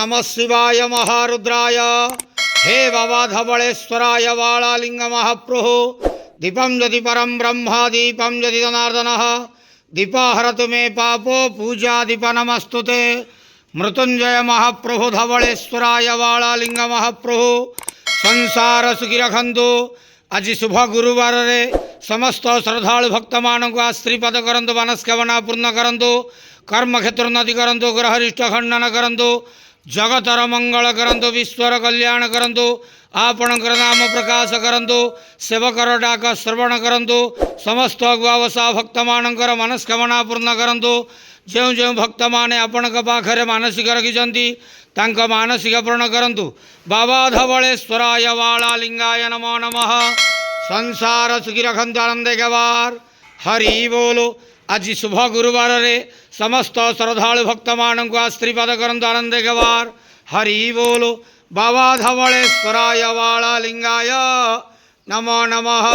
नमः शिवाय महारुद्राय हे बाबा धवलेश्वराय वालालिंग महाप्रभु दीपं यदि परं ब्रह्म दीपं यदि जनार्दनः दीपाहरतु मे पापो पूजा दीप नमस्तुते मृत्युंजय महाप्रभु धवलेश्वराय वालालिंग महाप्रभु संसार सुखी रखंतु। आज शुभ गुरुवार रे समस्त श्रद्धालु भक्त मान को आश्रीपद करंतु मनस्कामना पूर्ण करंतु कर्म क्षेत्र उन्नति करंतु ग्रहरिष्ट खंडन करंतु जगतर मंगल करंतु विश्वर कल्याण करंतु आपणकर नाम प्रकाश करंतु सेवकर डाक श्रवण करंतु समस्त गुआवसा भक्त मानकर मनस्कामना पूर्ण करंतु। जो जो भक्त माने आपण पाखरे मानसिक रखिछंती तांक मानसिक पूर्ण करंतु। बाबा धवलेश्वराय वालालिंगाय नमो नमः। संसार सुखी रखंतु आनंद गवार हरि बोलो। आज शुभ गुरुवार रे समस्त श्रद्धालु भक्त मान को आश्रीपद करंतु आनंद गवार हरि बोलो। बाबा धवलेश्वराय वालालिंगाय नमो नमः।